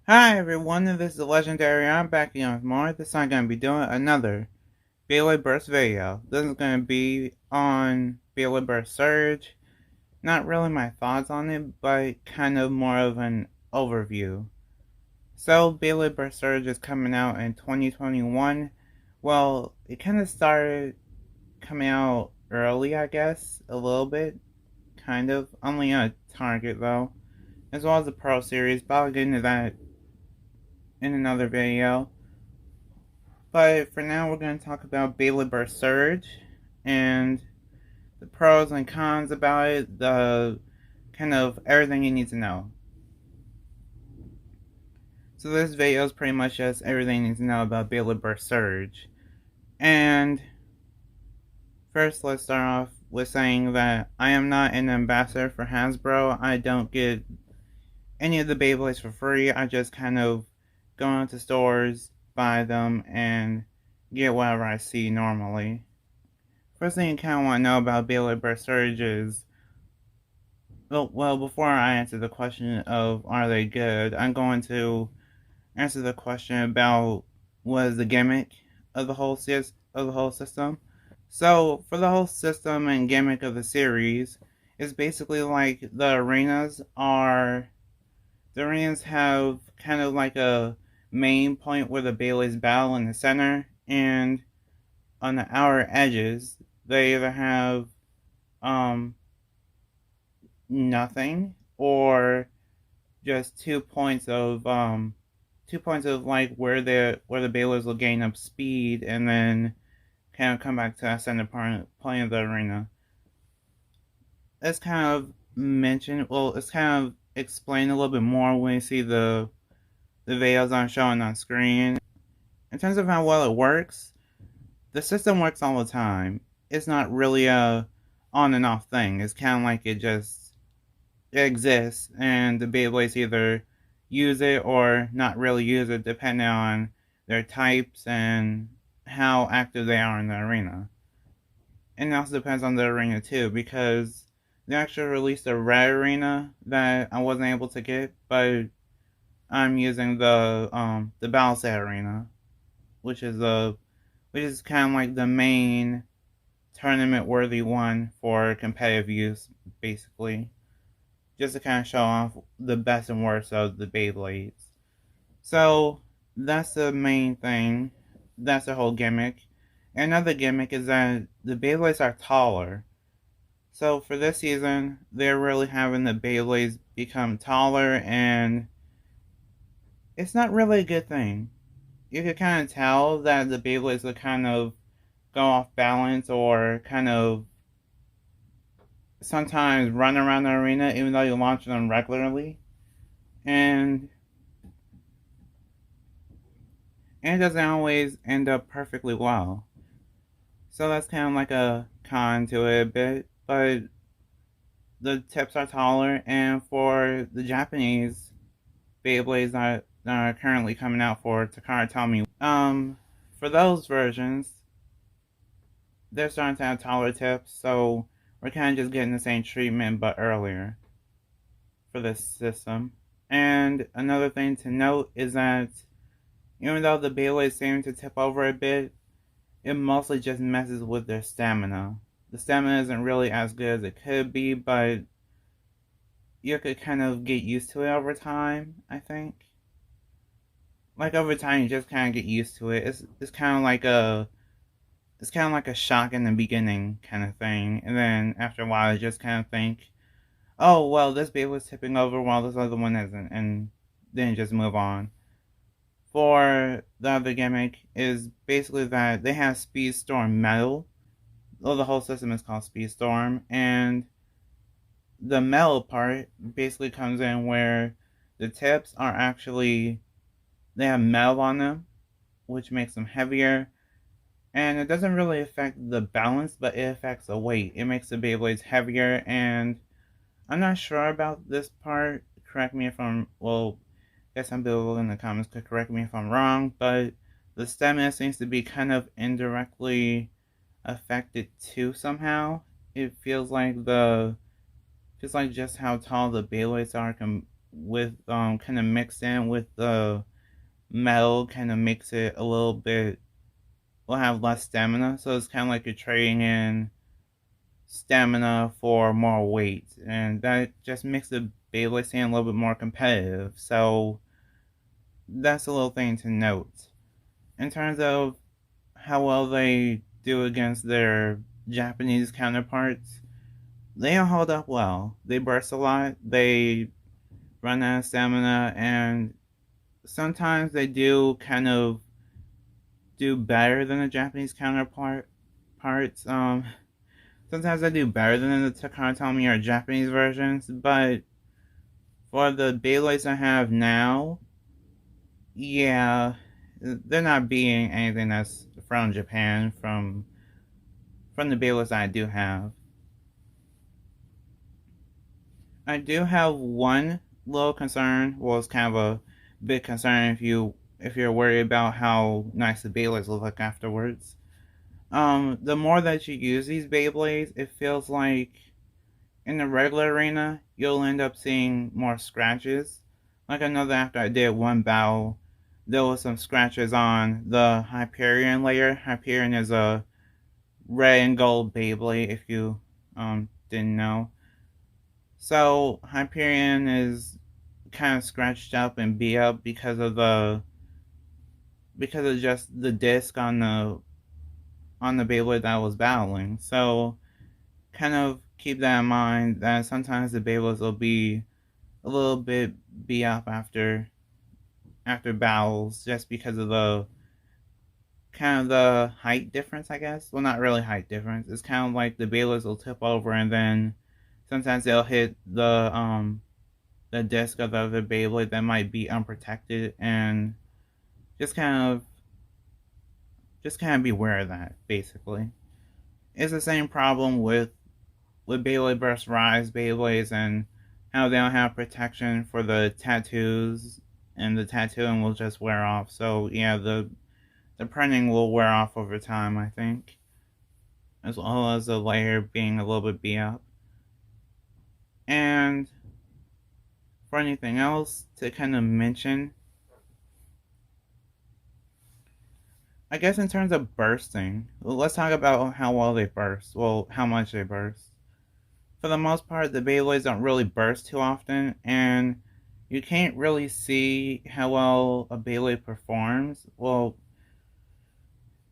Hi everyone, this is Legendary. I'm back again with more. This time I'm going to be doing another Beyblade Burst video. This is going to be on Beyblade Burst Surge. Not really my thoughts on it, but kind of more of an overview. So, Beyblade Burst Surge is coming out in 2021. Well, it kind of started coming out early, I guess, a little bit. Kind of. Only on Target though. As well as the Pro Series, but I'll get into that in another video. But for now, we're going to talk about Beyblade Burst Surge and the pros and cons about it, the kind of everything you need to know. So this video is pretty much just everything you need to know about Beyblade Burst Surge. And first, let's start off with saying that I am not an ambassador for Hasbro. I don't get any of the Beyblades for free. I just kind of go into stores, buy them, and get whatever I see normally. First thing you kind of want to know about Beyblade Burst Surge is, well, before I answer the question of are they good, I'm going to answer the question about what is the gimmick of the whole system. So for the whole system and gimmick of the series, it's basically like the arenas have kind of like a main point where the Beyblades battle in the center, and on the outer edges they either have um nothing or just 2 points of like where the Beyblades will gain up speed and then kind of come back to that center point of the arena. It's kind of mentioned. Well, it's kind of explained a little bit more when you see the videos I'm showing on screen. In terms of how well it works, the system works all the time. It's not really a on and off thing. It's kind of like it exists, and the Beyblades either use it or not really use it, depending on their types and how active they are in the arena. And it also depends on the arena too, because they actually released a red arena that I wasn't able to get, but I'm using the Battle Set arena, which is a which is kind of like the main tournament worthy one for competitive use, basically, just to kind of show off the best and worst of the Beyblades. So that's the main thing. That's the whole gimmick. Another gimmick is that the Beyblades are taller. So for this season, they're really having the Beyblades become taller, and it's not really a good thing. You can kind of tell that the Beyblades will kind of go off balance or kind of sometimes run around the arena even though you launch them regularly. And it doesn't always end up perfectly well. So that's kind of like a con to it a bit, but the tips are taller, and for the Japanese Beyblades that are currently coming out for Takara Tomy, for those versions, they're starting to have taller tips, so we're kind of just getting the same treatment but earlier for this system. And another thing to note is that even though the Beyblades seem to tip over a bit, it mostly just messes with their stamina. The stamina isn't really as good as it could be, but you could kind of get used to it over time, I think. Like over time you just kind of get used to it. It's kind of like a shock in the beginning kind of thing, and then after a while you just kind of think, oh well, this baby was tipping over while this other one isn't, and then just move on. For the other gimmick is basically that they have Speed Storm Metal. Well, the whole system is called Speed Storm, and the metal part basically comes in where the tips are actually they have metal on them, which makes them heavier, and it doesn't really affect the balance, but it affects the weight. It makes the Beyblades heavier, and I'm not sure about this part. Correct me if I'm well. I guess some people in the comments could correct me if I'm wrong, but the stamina seems to be kind of indirectly affected too somehow. It feels like just how tall the Beyblades are with kind of mixed in with the metal, kind of makes it a little bit, will have less stamina. So it's kind of like you're trading in stamina for more weight, and that just makes the Beyblade scene a little bit more competitive. So that's a little thing to note. In terms of how well they do against their Japanese counterparts, they hold up well. They burst a lot, they run out of stamina, and sometimes they do kind of do better than the Japanese counterparts. Sometimes they do better than the Takara Tomy or Japanese versions, but for the Beyblades I have now, yeah, they're not beating anything that's from Japan from the Beyblades I do have. I do have one little concern. Well, it's kind of a big concern if you're worried about how nice the Beyblades will look afterwards. The more that you use these Beyblades, it feels like in the regular arena you'll end up seeing more scratches. Like I know that after I did one battle, there was some scratches on the Hyperion layer. Hyperion is a red and gold Beyblade, if you didn't know. So Hyperion is kind of scratched up and beat up because of just the disc on the Beyblade that I was battling. So kind of keep that in mind that sometimes the Beyblades will be a little bit beat up after battles just because of the kind of the height difference, I guess. Well, not really height difference. It's kind of like the Beyblades will tip over and then sometimes they'll hit the disc of the other Beyblade that might be unprotected, and just kind of beware of that. Basically, it's the same problem with Beyblade Burst Rise Beyblades and how they don't have protection for the tattoos, and the tattooing will just wear off. So yeah, the printing will wear off over time, I think, as well as the layer being a little bit beat up. And for anything else to kind of mention, I guess in terms of bursting, let's talk about how well they burst. Well, how much they burst. For the most part, the Beyblades don't really burst too often, and you can't really see how well a Beyblade performs. Well,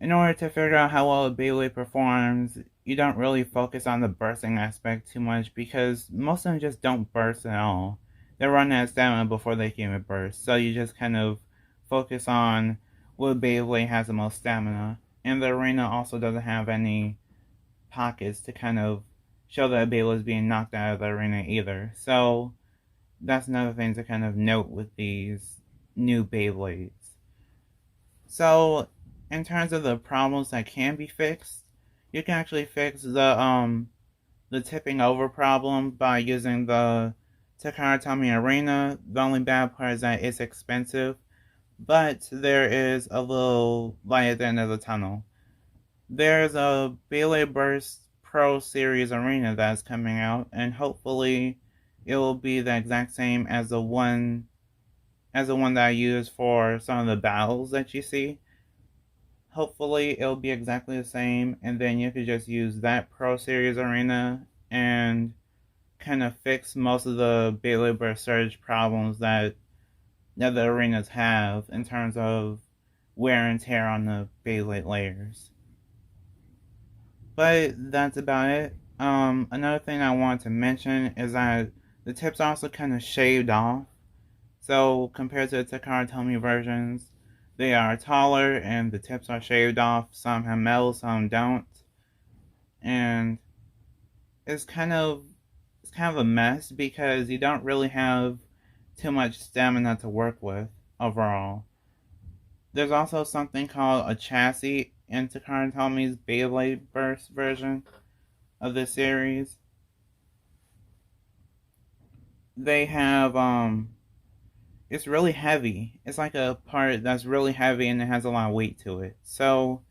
in order to figure out how well a Beyblade performs, you don't really focus on the bursting aspect too much because most of them just don't burst at all. They run out of stamina before they can even burst, so you just kind of focus on what Beyblade has the most stamina. And the arena also doesn't have any pockets to kind of show that Beyblade is being knocked out of the arena either. So that's another thing to kind of note with these new Beyblades. So in terms of the problems that can be fixed, you can actually fix the tipping over problem by using the Takara Tomy Arena. The only bad part is that it's expensive, but there is a little light at the end of the tunnel. There's a Beyblade Burst Pro Series Arena that's coming out, and hopefully it will be the exact same as the one that I use for some of the battles that you see. Hopefully it'll be exactly the same, and then you could just use that Pro Series Arena and kind of fix most of the Beyblade Burst Surge problems that the arenas have in terms of wear and tear on the Beyblade layers. But that's about it. Another thing I want to mention is that the tips are also kind of shaved off. So compared to the Takara Tomy versions, they are taller and the tips are shaved off. Some have metal, some don't. And it's kind of a mess because you don't really have too much stamina to work with overall. There's also something called a chassis in Takara Tomy's Beyblade Burst version of this series. They have it's really heavy. It's like a part that's really heavy and it has a lot of weight to it. So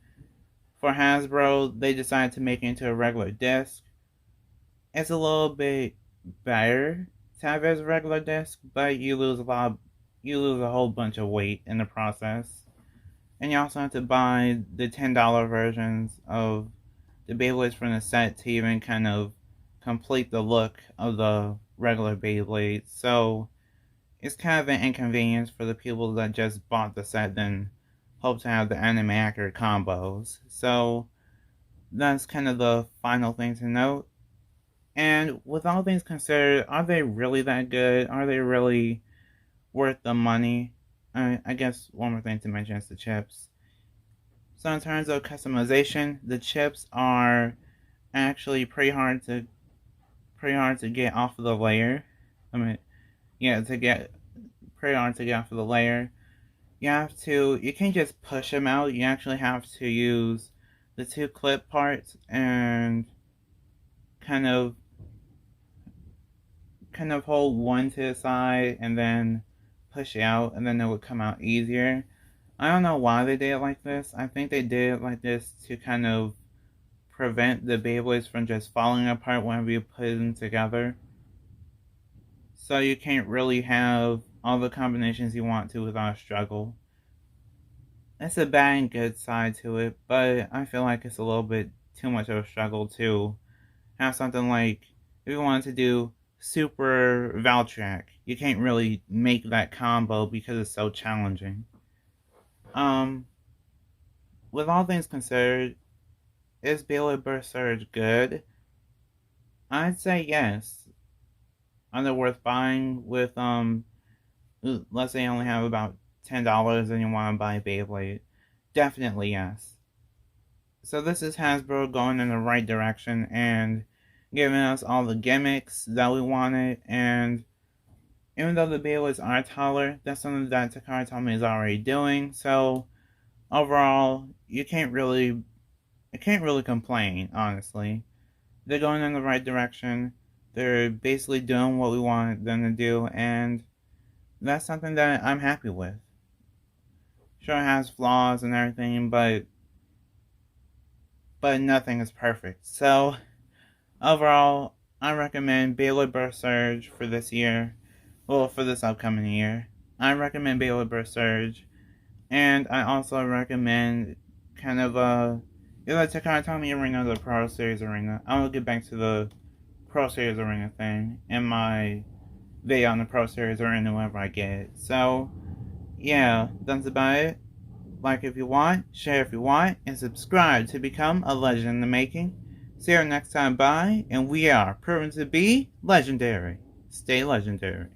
for Hasbro, they decided to make it into a regular disc. It's a little bit better to have as a regular disc, but you lose a whole bunch of weight in the process. And you also have to buy the $10 versions of the Beyblades from the set to even kind of complete the look of the regular Beyblades. So it's kind of an inconvenience for the people that just bought the set and hope to have the anime accurate combos. So that's kind of the final thing to note. And with all things considered, are they really that good? Are they really worth the money? I guess one more thing to mention is the chips. So in terms of customization, the chips are actually pretty hard to get off of the layer. To get pretty hard to get off of the layer. You can't just push them out. You actually have to use the two clip parts and kind of hold one to the side and then push it out, and then it would come out easier. I don't know why they did it like this. I think they did it like this to kind of prevent the Beyblades from just falling apart whenever you put them together. So you can't really have all the combinations you want to without a struggle. It's a bad and good side to it, but I feel like it's a little bit too much of a struggle to have something like, if you wanted to do Super Valtrak, you can't really make that combo because it's so challenging. With all things considered, is Beyblade Burst Surge good? I'd say yes. Are they worth buying with, let's say you only have about $10 and you want to buy a Beyblade? Definitely yes. So this is Hasbro going in the right direction and giving us all the gimmicks that we wanted, and even though the Beyblades are taller, that's something that Takara Tomy is already doing, so overall, you can't really complain, honestly. They're going in the right direction. They're basically doing what we wanted them to do, and that's something that I'm happy with. Sure, it has flaws and everything, but nothing is perfect. So, overall, I recommend Beyblade Burst Surge for this year. Well, for this upcoming year. I recommend Beyblade Burst Surge. And I also recommend kind of either Takara Tomy Arena or the Pro Series Arena. I will get back to the Pro Series Arena thing in my video on the Pro Series Arena whenever I get it. So, yeah, that's about it. Like if you want, share if you want, and subscribe to become a legend in the making. See you next time, bye, and we are proven to be legendary. Stay legendary.